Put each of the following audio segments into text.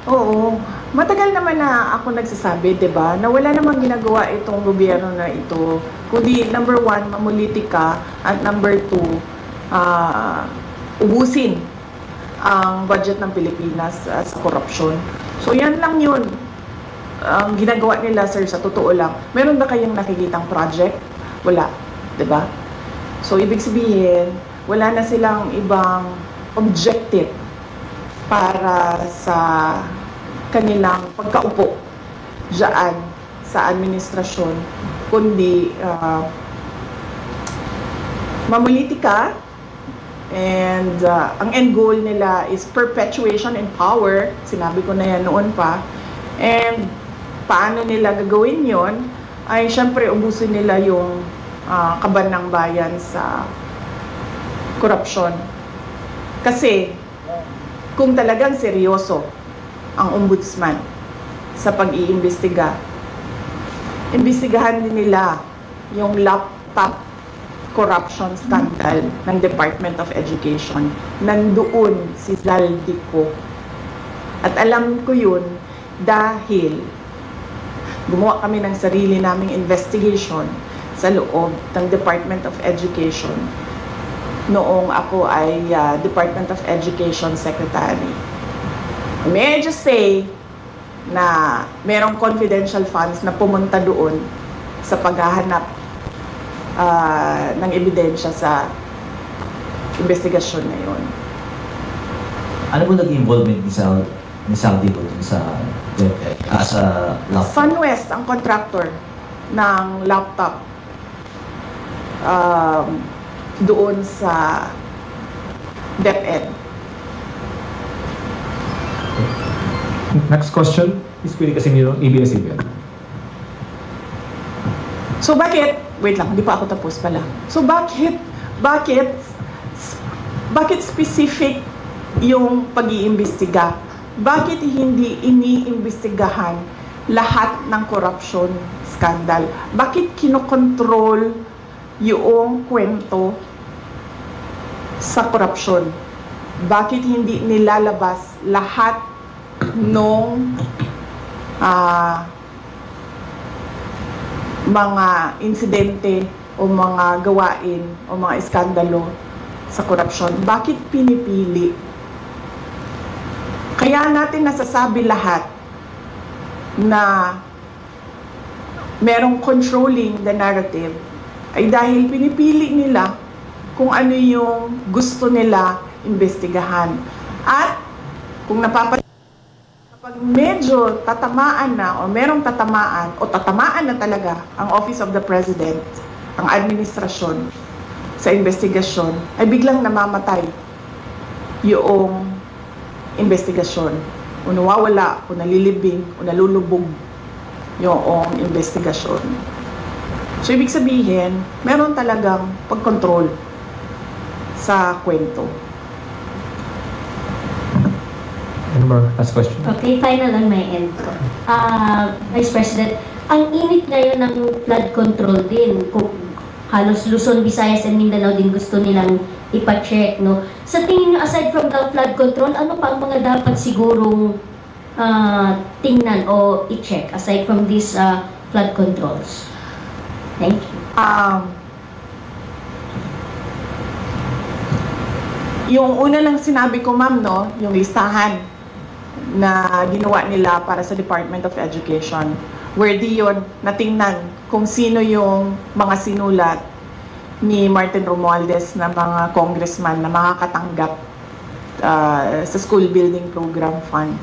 Oo. Matagal naman na ako nagsasabi, 'di ba, na wala namang ginagawa itong gobyerno na ito, kundi number one, mamulitika, at number two, ubusin ang budget ng Pilipinas sa korupsyon. So yan lang yun ang ginagawa nila, sir, sa totoo lang. Meron ba kayong nakikitang project? Wala, 'di ba? So ibig sabihin, wala na silang ibang objective para sa kanilang pagkaupo diyan sa administrasyon, kundi mamulitika, and ang end goal nila is perpetuation in power. Sinabi ko na yan noon pa. And paano nila gagawin yon? Ay syempre ubusin nila yung kaban ng bayan sa korupsyon. Kasi kung talagang seryoso ang ombudsman sa pag-iimbestiga, imbestigahan din nila yung laptop corruption scandal ng Department of Education. Nandoon si Zaldico. At alam ko yun dahil gumawa kami ng sarili naming investigation sa loob ng Department of Education noong ako ay Department of Education Secretary. May I just say na merong confidential funds na pumunta doon sa paghahanap ng ebidensya sa investigasyon na yun. Ano po naging involvement ni Saudi po sa laptop? SunWest ang contractor ng laptop doon sa DepEd. Next question, Ms. Queenie Casimiro, ABS-CBN. So bakit, wait lang, hindi pa ako tapos pala. So bakit specific yung pag-iimbestiga? Bakit hindi iniimbestigahan lahat ng corruption scandal? Bakit kinokontrol yung kwento sa corruption? Bakit hindi nilalabas lahat nung mga insidente o mga gawain o mga iskandalo sa korupsyon? Bakit pinipili? Kaya natin nasasabi lahat na merong controlling the narrative ay dahil pinipili nila kung ano yung gusto nila imbestigahan. At kung kapag medyo tatamaan na o merong tatamaan o tatamaan na talaga ang Office of the President, ang administrasyon sa investigasyon, ay biglang namamatay yung investigasyon. O nawawala, o nalilibing, o nalulubog yung investigasyon. So ibig sabihin, meron talagang pagkontrol sa kwento. Ano more? Last question. Okay, final on my end ko. Vice President, ang init ngayon ng flood control din. Kung halos Luzon, Visayas, and Mindanao din gusto nilang ipa-check, no? Sa tingin nyo, aside from the flood control, ano pa ang mga dapat sigurong tingnan o i-check aside from these flood controls? Thank you. Yung una lang sinabi ko, ma'am, no, yung listahan na ginawa nila para sa Department of Education. Worthy yun, natingnan kung sino yung mga sinulat ni Martin Romualdez na mga congressman na makakatanggap sa School Building Program Fund.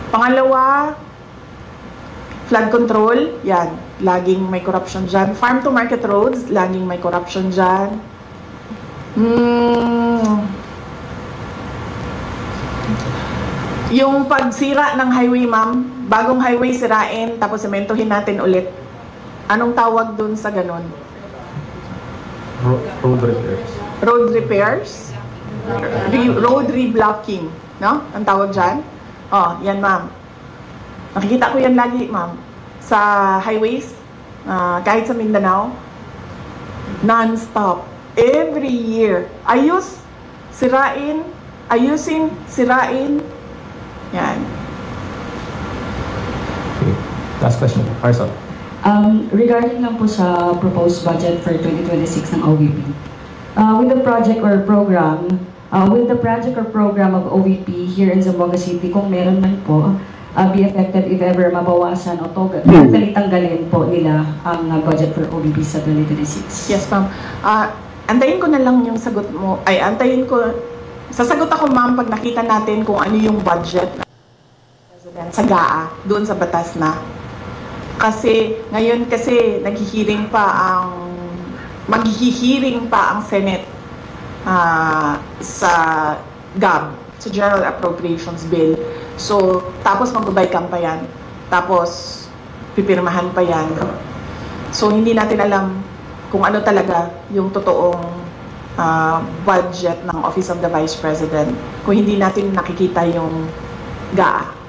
Pangalawa, flood control, yan, laging may corruption dyan. Farm to market roads, laging may corruption dyan. Yung pagsira ng highway, ma'am, bagong highway sirain, tapos sementohin natin ulit. Anong tawag dun sa ganun? Road repairs. Road repairs? Road reblocking, no? Ang tawag dyan? Oh, yan, ma'am. Nakikita ko yan lagi, ma'am. Sa highways, kahit sa Mindanao, non-stop. Every year. Ayusin, sirain. Yan. Last question, Arson. Regarding lang po sa proposed budget for 2026 ng OVP, with the project or program of OVP here in Zamboanga City, kung meron man po, be effective if ever mabawasan o tanggalin po nila ang budget for OVP sa 2026? Yes, ma'am. Antayin ko na lang yung sagot mo. Sasagot ako, ma'am, pag nakita natin kung ano yung budget ng President sa GAA, doon sa batas na. Kasi, ngayon maghihiring pa ang Senate sa GAB, sa General Appropriations Bill. So, tapos magbabay-cam pa yan. Tapos, pipirmahan pa yan. So, hindi natin alam kung ano talaga yung totoong budget ng Office of the Vice President kung hindi natin nakikita yung GAA.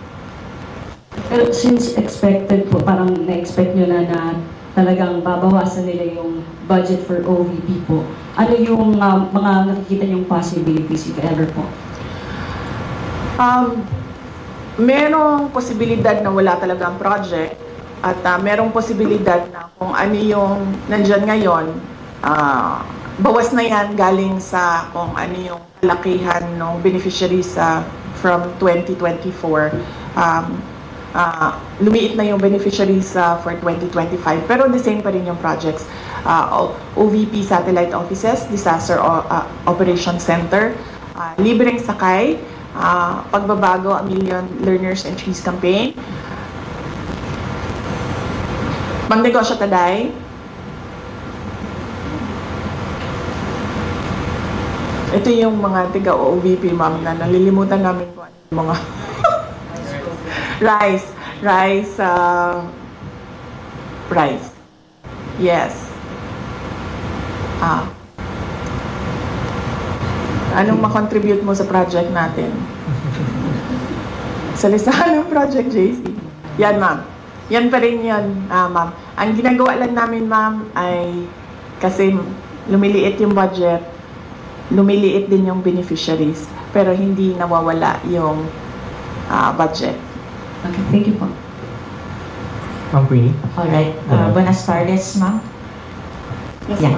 Pero since expected po, parang na-expect nyo na talagang babawasan nila yung budget for OVP po, ano yung mga nakikita nyong possibilities if ever po? Merong posibilidad na wala talagang project at merong posibilidad na kung ano yung nandyan ngayon, bawas na yan galing sa kung ano yung kalakihan ng beneficiaries from 2024. Lumiit na yung beneficiaries for 2025, pero the same pa rin yung projects. OVP Satellite Offices, Disaster Operation Center, libreng sakay, pagbabago, 1 Million Learners and Trees Campaign, Magnegosyo Taday, ito yung mga tiga-OVP, ma'am, na nalilimutan namin kung ano yung mga rice. Yes. Anong makontribute mo sa project natin? Sa listahan ng project, JC. Yan, ma'am. Yan pa rin yun, ma'am. Ang ginagawa lang namin, ma'am, ay kasi lumiliit yung budget, lumiliit din yung beneficiaries, pero hindi nawawala yung budget. Okay, thank you po. Ma'am Queenie. Alright, buenas tardes, ma'am. Yes, Yeah.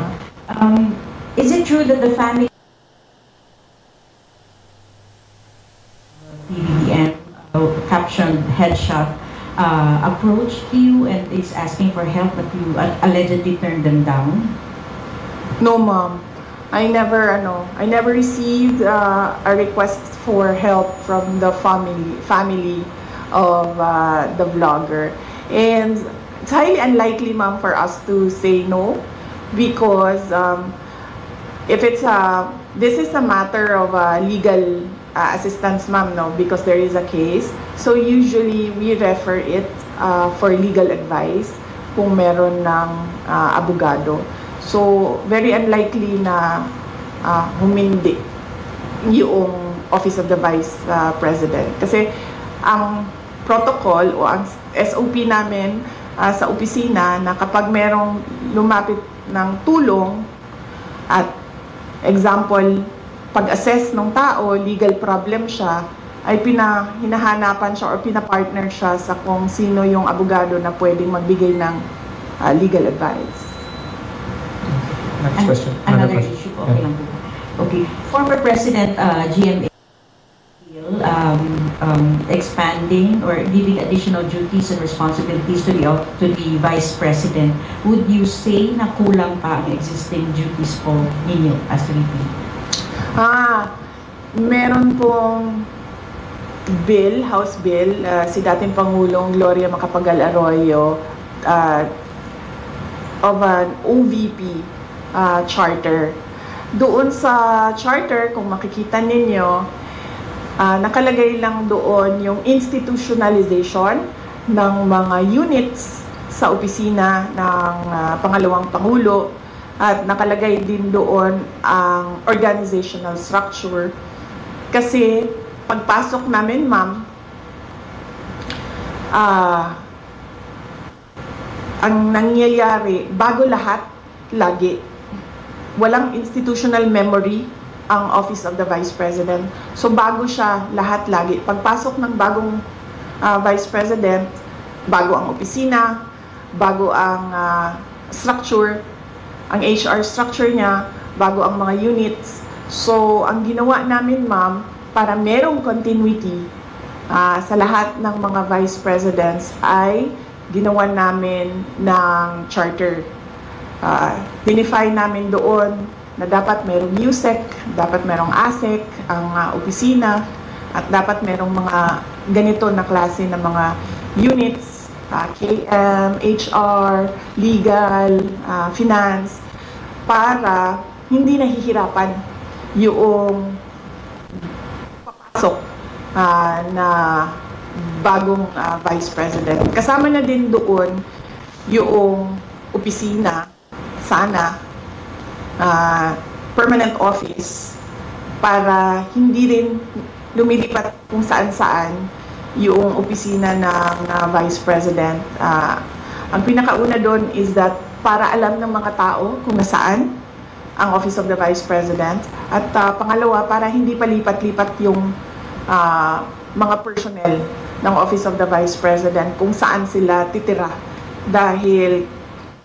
ma'am. Is it true that the family PBBM captioned headshot approached you and is asking for help, but you allegedly turned them down? No, ma'am. I never received a request for help from the family of the vlogger. And it's highly unlikely, ma'am, for us to say no, because if this is a matter of legal assistance, ma'am, no, because there is a case. So usually we refer it for legal advice kung meron ng abogado. So very unlikely na humindi yung Office of the Vice President. Kasi ang protocol o ang SOP namin sa opisina na kapag merong lumapit ng tulong at example, pag-assess ng tao, legal problem siya, ay hinahanapan siya or pinapartner siya sa kung sino yung abogado na pwedeng magbigay ng legal advice. Next question. Another issue po, okay lang po. Okay. Former President GMA expanding or giving additional duties and responsibilities to the Vice President. Would you say na kulang pa ang existing duties po ninyo as VP? Meron pong bill, House Bill, si dating Pangulong Gloria Macapagal Arroyo of an OVP charter. Doon sa charter, kung makikita ninyo, nakalagay lang doon yung institutionalization ng mga units sa opisina ng Pangalawang Pangulo at nakalagay din doon ang organizational structure. Kasi pagpasok namin, ma'am, ang nangyayari, bago lahat, lagi, walang institutional memory ang Office of the Vice President. So bago siya lahat lagi. Pagpasok ng bagong Vice President, bago ang opisina, bago ang structure, ang HR structure niya, bago ang mga units. So, ang ginawa namin, ma'am, para merong continuity sa lahat ng mga vice presidents ay ginawa namin ng charter. Dinify namin doon na dapat merong USEC, dapat merong ASEC, ang opisina, at dapat merong mga ganito na klase ng mga units, KM, HR, legal, finance, para hindi nahihirapan yung papasok na bagong vice president. Kasama na din doon yung opisina, sana, permanent office, para hindi rin lumilipat kung saan-saan yung opisina ng vice president. Ang pinakauna doon is that para alam ng mga tao kung nasaan ang Office of the Vice President. At pangalawa, para hindi palipat-lipat yung mga personnel ng Office of the Vice President kung saan sila titira. Dahil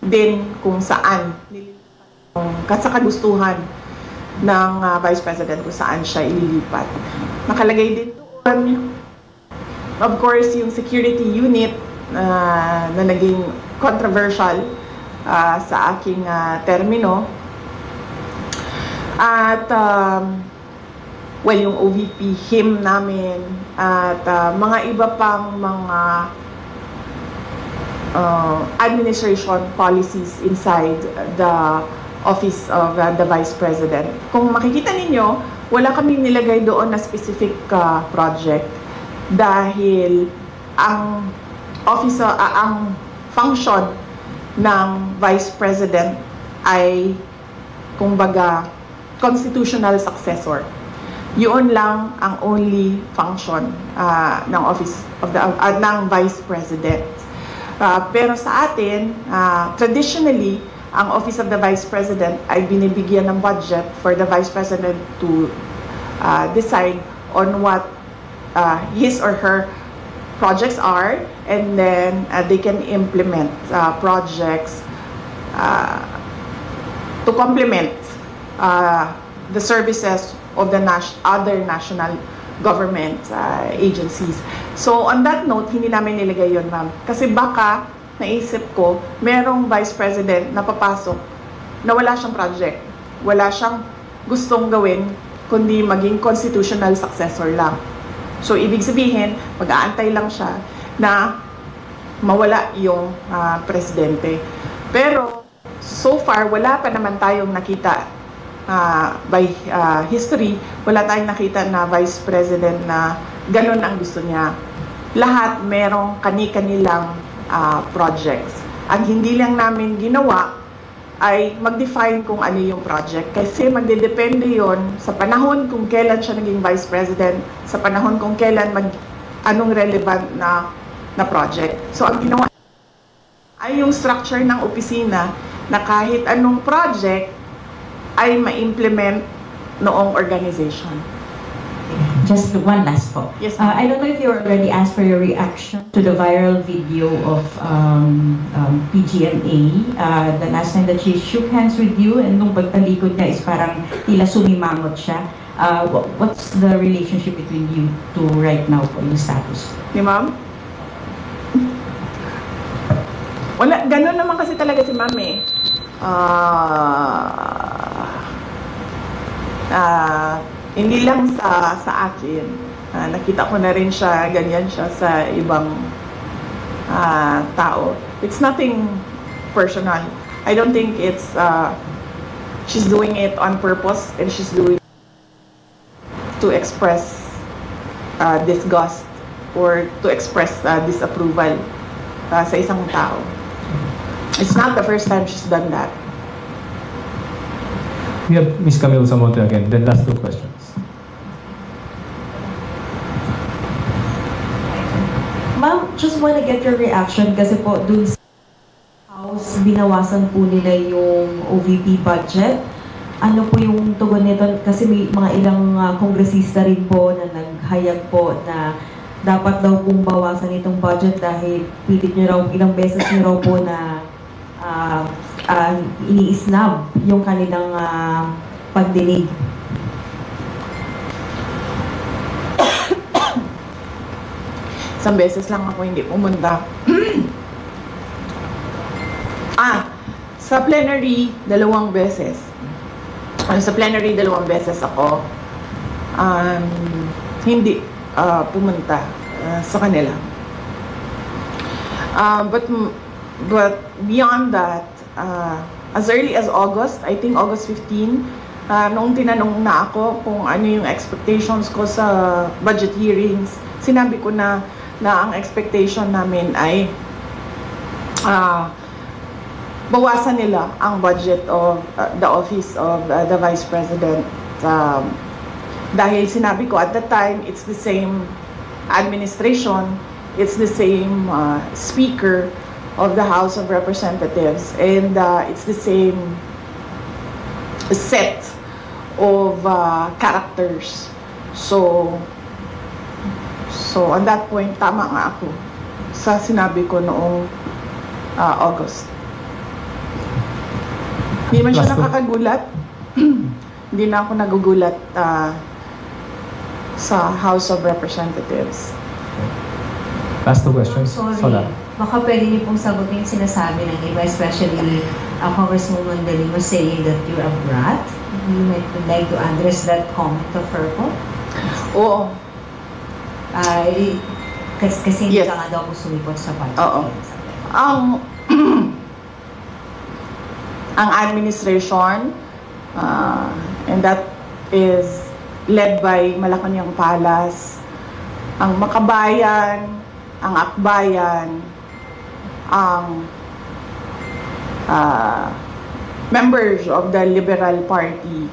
din kung saan sa kagustuhan ng Vice President kung saan siya ililipat. Nakalagay din doon, of course, yung security unit na naging controversial sa aking termino. At, well, yung OVP, him namin, at mga iba pang mga administration policies inside the Office of the Vice President. Kung makikita ninyo, wala kaming nilagay doon na specific project dahil ang ang function ng Vice President ay kumbaga constitutional successor. Yun lang ang only function ng Office of the ng Vice President. Pero sa atin, traditionally, ang Office of the Vice President ay binibigyan ng budget for the Vice President to decide on what his or her projects are, and then they can implement projects to complement the services of the other national government agencies. So on that note, hindi namin nilagay yun, ma'am. Kasi baka naisip ko, merong Vice President na papasok na wala siyang project, wala siyang gustong gawin, kundi maging constitutional successor lang. So ibig sabihin, mag-aantay lang siya na mawala yung presidente. Pero so far, wala pa naman tayong nakita by history, wala tayong nakita na Vice President na ganun ang gusto niya. Lahat merong kani-kanilang projects. Ang hindi lang namin ginawa ay mag-define kung ano yung project. Kasi magdedepende yon sa panahon kung kailan siya naging Vice President, sa panahon kung kailan anong relevant na project. So ang ginawa ay yung structure ng opisina na kahit anong project ay ma-implement noong organization. Just one last po. Yes, I don't know if you already asked for your reaction to the viral video of PGMA. The last time that she shook hands with you, and nung pagtalikod niya is parang tila sumimangot siya. What's the relationship between you two right now po, yung status? Ni ma'am? Wala, ganun naman kasi talaga si ma'am eh. Hindi lang sa akin. Nakita ko na rin siya, ganyan siya sa ibang tao. It's nothing personal. I don't think it's, she's doing it on purpose, and she's doing it to express disgust or to express disapproval sa isang tao. It's not the first time she's done that. We have Ms. Camille Samonte again, then last two questions. Ma'am, just want to get your reaction kasi po dun sa House, binawasan po nila yung OVP budget. Ano po yung tugon nito? Kasi may mga ilang kongresista rin po na naghayag po na dapat daw pong bawasan itong budget dahil pilit nyo raw, ilang beses nyo raw po na iniisnab yung kanilang pagdinig. Isang beses lang ako hindi pumunta. Sa plenary, 2 beses. Sa plenary, 2 beses ako hindi pumunta sa kanila. But beyond that, as early as August, I think August 15, noong tinanong na ako kung ano yung expectations ko sa budget hearings, sinabi ko na ang expectation namin ay bawasan nila ang budget of the office of the Vice President. Dahil sinabi ko at that time, it's the same administration, it's the same Speaker of the House of Representatives, and it's the same set of characters. So on that point, tama nga ako sa sinabi ko noong August. Hindi man siya nakakagulat. Hindi na ako nagugulat sa House of Representatives. Last 2 questions. Sorry, Sola. baka pwede niyo pong sagutin yung sinasabi ng iba, especially Congresswoman De Lima saying that you're a brat. You might like to address that comment of her po? Oo. Kasi hindi Yes. ka nga daw po sumipot sa budget. Oo. Ang administration, and that is led by Malacanang Palas, ang Makabayan, ang Akbayan, ang members of the Liberal Party,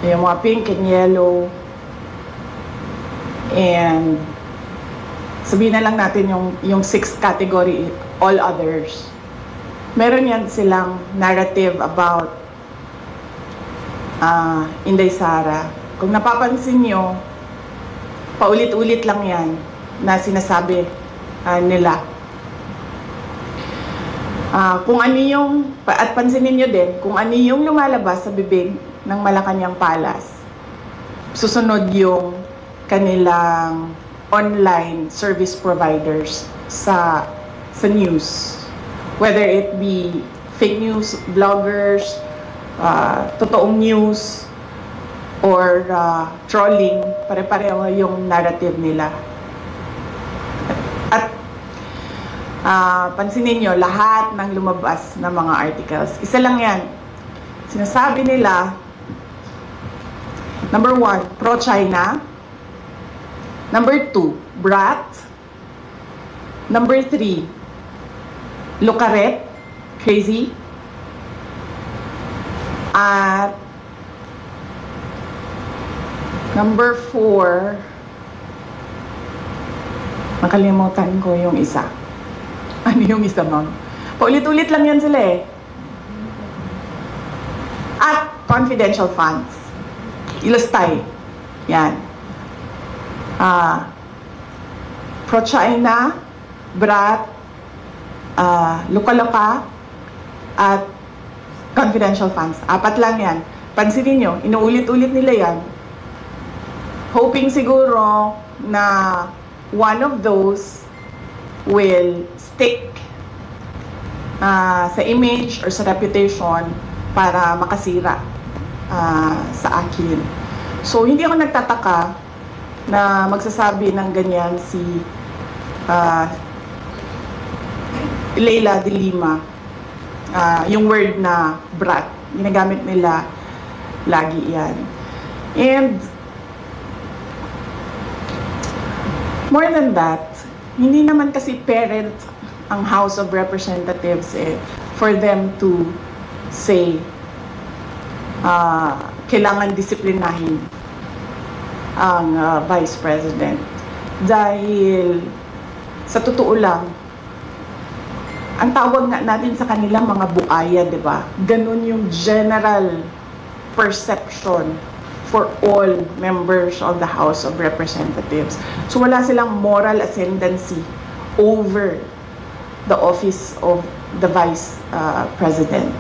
yung mga pink and yellow, and sabihin na lang natin yung 6th category, all others. Meron yan silang narrative about Inday Sara. Kung napapansin nyo, paulit-ulit lang yan na sinasabi nila. Kung ano yung, at pansinin nyo din, kung ano yung lumalabas sa bibig ng Malacanang Palas, susunod yung kanilang online service providers sa news. Whether it be fake news, bloggers, totoong news, or trolling, pare-pareho yung narrative nila. At pansinin nyo, lahat ng lumabas na mga articles, isa lang yan. Sinasabi nila, number 1, pro-China. Number 2, brat. Number 3, Lucaret, crazy. At number 4, nakalimutan ko yung isa. Ano yung isa, ma'am? Paulit-ulit lang yan sila eh. At confidential funds. Ilustay. Yan. Pro-China, brat, Luka-Luka, at confidential funds. 4 lang yan. Pansinin nyo, inuulit-ulit nila yan. Hoping siguro na one of those will stick sa image or sa reputation para makasira sa akin. So, hindi ako nagtataka na magsasabi ng ganyan si Leila De Lima. Yung word na brat, ginagamit nila lagi yan. And more than that, hindi naman kasi parent ang House of Representatives for them to say kailangan disiplinahin ang Vice President. Dahil sa totoo lang, ang tawag nga natin sa kanila mga buaya, di ba? Ganun yung general perception, for all members of the House of Representatives. So wala silang moral ascendancy over the office of the Vice President.